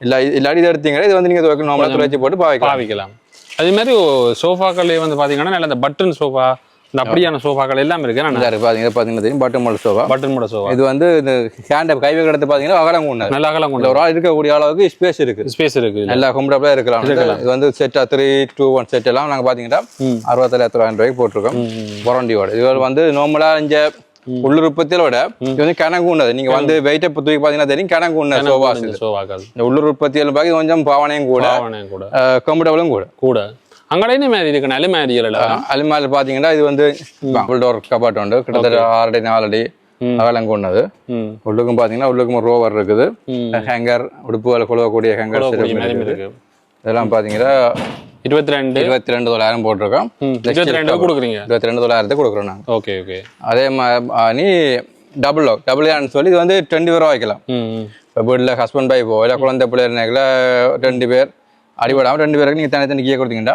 இல்லாட்டி இதை எடுத்தீங்கன்னா இது வந்து நீங்க நார்மலா துளைச்சி போட்டு பாவிக்கலாம். அதே மாதிரி சோஃபாக்களே வந்து பாத்தீங்கன்னா நல்ல இந்த பட்டன் சோஃபா இந்த அப்படியான சோஃபாக்கள் எல்லாம் இருக்கு. பாத்தீங்கன்னா பட்டன் மாடல் சோஃபா. இது வந்து இந்த ஹேண்ட் கை வைக்கிற இடத்துல பாத்தீங்கன்னா அகலம் கொண்டு நல்ல அகலம் கொண்டு ஒரு ஆள் இருக்கக்கூடிய அளவுக்கு ஸ்பேஸ் இருக்கு. நல்லா கம்ஃபர்டபுளா இருக்கலாம். இது வந்து செட்டா 3-2-1 செட் எல்லாம் நாங்க பாத்தீங்கன்னா 67,900 போட்டிருக்கோம் வாரண்டியோட. இது வந்து நார்மலா இங்க உள்ளூர் உற்பத்தியோட இது வந்து கணக்கு உண்ணது. நீங்க வந்து வெயிட்டை தூக்கி பாத்தீங்கன்னா தெரியும் கணக்கு உண்ண சோஃபாக்கள். இந்த உள்ளூர் உற்பத்தியில பாக்கி கொஞ்சம் பாவனையும் கூட கம்ஃபர்டபுளும் கூட. அங்கடையே மாதிரி இருக்கு. அலுமாரி பாத்தீங்கன்னா இது வந்து டோர் கபாட் உண்டு. கிட்டத்தட்ட 6 அடி 4 அடி அகலம் கொண்டது. உள்ளுக்கும் பாத்தீங்கன்னா உள்ளுக்கும் ஒரு ரோவர் இருக்குது. ஹேங்கர் உடுப்புகளை கொள்ளக்கூடிய ஹேங்கர் இதெல்லாம் பாத்தீங்கன்னா 22,900 போட்டிருக்கோம். 22,900 கொடுக்குறோம் நாங்க. Okay okay. அதே மாதிரி டபுள் சொல்லி இது வந்து 2 பேரும் வைக்கலாம். இப்போ வீட்டில் ஹஸ்பண்ட் ஒய்ஃபோ இல்லை குழந்தை பிள்ளைகளை 2 பேர் அடிபடாம 2 பேருக்கு நீங்க தனித்தனி கீழே கொடுத்தீங்கன்னா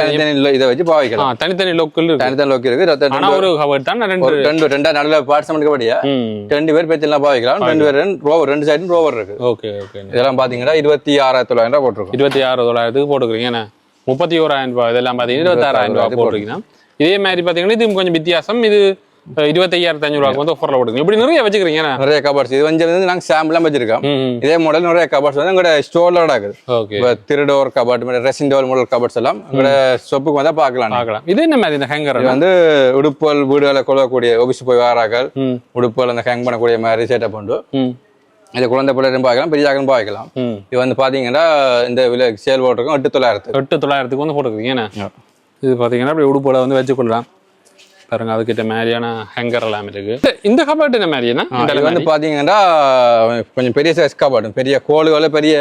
தனித்தனி இதை வச்சு பாவிக்கலாம். தனித்தனி லோக்கல் இருக்கு. ரெண்டா நல்ல பார்ட்ஸ் படியா 2 பேர் பேச்செல்லாம் பாவிக்கலாம். 2 பேர் ரோவர் 2 சைடும் ரோவர் இருக்கு. Okay okay. இதெல்லாம் பாத்தீங்கன்னா 26,900 போட்டிருக்கோம். 26,900 போட்டுக்கிறீங்க. 31,000 இதெல்லாம் பாத்தீங்கன்னா 26,000 போட்டிருக்கீங்க. இதே மாதிரி பாத்தீங்கன்னா இது கொஞ்சம் வித்தியாசம். இது 25,500 வந்து ஆஃபர்ல போட்டுங்க. இப்படி நிறைய வச்சுக்கிறீங்க. நிறைய கபார்ட்ஸ் இது வந்து நாங்க சாம்பிளா வச்சிருக்கோம். இதே மாடல் நிறைய கபார்ட்ஸ் வந்து எங்களோட ஸ்டோர்ல நடக்குது. திருடோர் கபார்ட் ரெசிங் டோர் மாடல் கபார்ட்ஸ் எல்லாம் எங்களோட ஷாப்புக்கு வந்தா பார்க்கலாம். இது என்ன மாதிரி இந்த ஹேங்கர் வந்து உடுப்புகள் வீடுகளை கொள்ளக்கூடிய ஆபீஸ் போய் வாராக்கள் உடுப்புகள் அந்த ஹேங் பண்ணக்கூடிய மாதிரி செட்டப் உண்டு. இது குழந்தை பிள்ளையும் பார்க்கலாம், பெரிய ஆக்களும் பார்க்கலாம். இது வந்து பாத்தீங்கன்னா இந்த விலை சேல் போட்டிருக்கோம் 8,900 வந்து போட்டுருக்கீங்க. இது பாத்தீங்கன்னா அப்படி உடுப்புகளை வந்து வச்சுக்கொள்ளலாம். பாருங்க அதுக்கிட்ட மாதிரியான ஹேங்கர் எல்லாம் இருக்கு. இந்த கபார்ட் என்ன மாதிரினா இது வந்து பாத்தீங்கன்னா கொஞ்சம் பெரிய சைஸ் கபார்ட், பெரிய கோல்கள பெரிய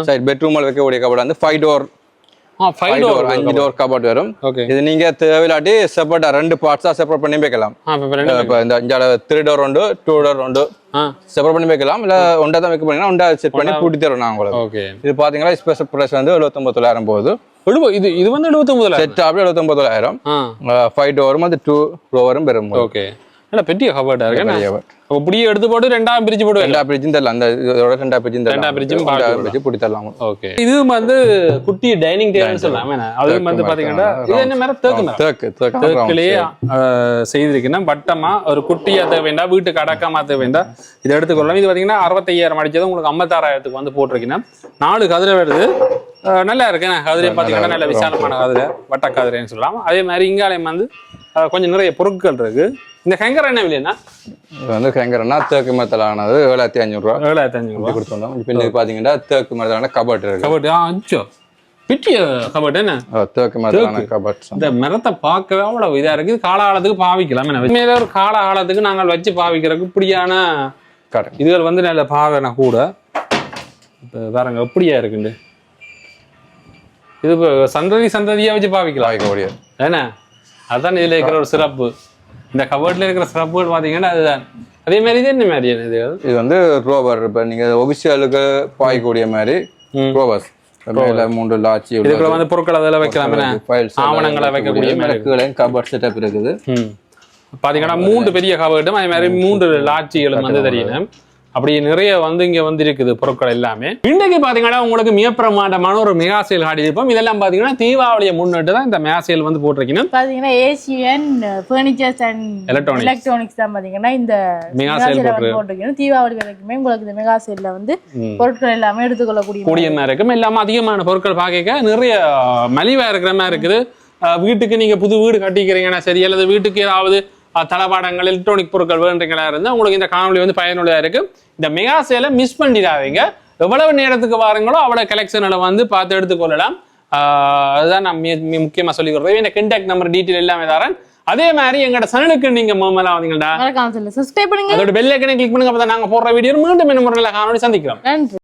சைடு பெட்ரூம்ல வைக்கக்கூடிய கபார்ட் வந்து 5 டோர் 5 டோர் கபார்ட் வரும். இது நீங்க தேவையில்லாட்டி செப்பரேட்டா 2 பார்ட்ஸா செப்பரேட் பண்ணி வைக்கலாம். இப்போ இந்த 3 டோர் உண்டு 2 டோர் உண்டு செப்பரேட் பண்ணி வைக்கலாம். இல்ல ஒன்றா தான் வைக்க போனீங்கன்னா ஒன்றா செட் பண்ணி பூட்டி தரோம் நான் உங்களுக்கு. இது பாத்தீங்கன்னா ஸ்பெஷல் பிரைஸ் வந்து 79,900 போகுது. இது வந்து 79,000 செட் ஆப்ல 79,000 5 டோரும் அது 2 ரோவரும் பெறும். ஓகே, நல்ல பெரிய கபோர்டா இருக்கு. அப்படியே எடுத்து போட்டு ரெண்டாம் பிரிச்சு போடுவேன். ரெண்டாம் பிரிட்ஜும் தரலாம், அந்த இதோட ரெண்டாம் பிரிட்ஜும் பிரிட்ஜு பிடி தரலாம். ஓகே, இது வந்து குட்டி டைனிங் டேபிள் சொல்லலாம். அது வந்து பாத்தீங்கன்னா இது என்ன மாதிரி தேக்குலயே செய்திருக்கேன்னா வட்டமா ஒரு குட்டியா தேவை வேண்டாம், வீட்டுக்கு அடக்கமா தேவை வேண்டாம், இதை எடுத்துக்கொள்ளலாம். இது பாத்தீங்கன்னா 65,000 அடிச்சது உங்களுக்கு 56,000 வந்து போட்டிருக்கீங்கன்னா 4 கதிரை வருது. நல்லா இருக்கு கதிரை பாத்தீங்கன்னா நல்ல விசாலமான கதிரை, வட்ட கதிரைன்னு சொல்லலாம். அதே மாதிரி இங்காலயம் வந்து கொஞ்சம் நிறைய பொருட்கள் இருக்கு. இந்த ஹேங்கர் என்ன விலைன்னா? இது வந்து ஹேங்கர்னா தேக்கு மரத்தாலானது 7,500 7,500 கொடுத்தோம். பின்னாடி பாத்தீங்கன்னா தேக்கு மரத்தாலான கபோர்ட் இருக்கு. கபோர்ட் அச்சோ பிட்டிய கபோர்ட் என்ன தேக்கு மரத்தாலான கபோர்ட். இந்த மரத்தை பார்க்கவே அவ்வளவு இதா இருக்கு. காலகாலத்துக்கு பாவிக்கலாம். மேல ஒரு காலகாலத்துக்கு நாங்கள் வச்சு பாவிக்கிறதுக்கு இப்படியான இதுகள் வந்து நல்ல பாவனை கூட. இப்போ வேறங்க எப்படியா இருக்குண்டு இது இப்போ சந்ததியா வச்சு பாவிக்கலாம் பாவிக்க முடியாது ஏன்னா அதுதான் இதுல இருக்கிற ஒரு சிறப்பு. இந்த கபோர்ட்ல இருக்கிற சிறப்புகள் பாத்தீங்கன்னா அதுதான். அதே மாதிரி இது என்ன மாதிரி இது வந்து ரோவர். இப்ப நீங்க ஒபிஷியலுக்கு பாய்க்கூடிய மாதிரி ரோவர்ஸ் 3 லாட்சி இதுக்குள்ள வந்து பொருட்கள் அதெல்லாம் வைக்கலாம், ஆவணங்களை வைக்கக்கூடிய மாதிரி கபோர்ட் செட்டப் இருக்குது. பாத்தீங்கன்னா 3 பெரிய கபோர்டும் அதே மாதிரி 3 லாட்சிகளும் வந்து தெரியணும். அப்படி நிறைய வந்து இங்க வந்து இருக்குது பொருட்கள் எல்லாமே. இன்றைக்கு பாத்தீங்கன்னா உங்களுக்கு மிகப்பிரமாண்டமான ஒரு மெகா சேல் காட்டி இருப்போம். இதெல்லாம் பாத்தீங்கன்னா தீபாவளியை முன்னிட்டு தான் இந்த மெகா சேல் வந்து போட்டிருக்கீங்க. பாத்தீங்கன்னா ஏசியன் ஃபர்னிச்சர்ஸ் அண்ட் எலக்ட்ரானிக்ஸ் தான் பாத்தீங்கன்னா இந்த மெகா சேல் போட்டிருக்கீங்க. தீபாவளி வரைக்குமே உங்களுக்கு இந்த மெகா சேல்ல வந்து பொருட்கள் எல்லாமே எடுத்துக்கொள்ளக்கூடிய மாதிரி இருக்கும். எல்லாமே அதிகமான பொருட்கள் பார்க்க நிறைய மலிவா இருக்கிற மாதிரி இருக்குது. வீட்டுக்கு நீங்க புது வீடு கட்டிக்கிறீங்கன்னா சரி, அல்லது வீட்டுக்கு ஏதாவது தளபாடங்கள் எலக்ட்ரானிக் பொருட்கள் வேண்டுங்களா இருந்தால் உங்களுக்கு இந்த காணொலி வந்து பயனுள்ளதாக இருக்கு. இந்த மெகா சேலை மிஸ் பண்ணிடாதீங்க. எவ்வளவு நேரத்துக்கு வாருங்களோ அவ்வளவு கலெக்ஷன்களை வந்து பார்த்து எடுத்துக்கொள்ளலாம். அதுதான் நான் முக்கியமா சொல்லிக் கொடுறேன். இந்த கான்டாக்ட் நம்பர் டீட்டெயில் எல்லாமே தரேன். அதே மாதிரி எங்களோட சேனலுக்கு நீங்க மோமலா வந்தீங்கடா சப்ஸ்கிரைப் பண்ணுங்க, அதோட பெல் ஐக்கனை கிளிக் பண்ணுங்க. அப்பதான் நாங்க போடுற வீடியோ மீண்டும் இன்னும் ஒரு நல்ல காணொலி சந்திக்கிறோம். நன்றி.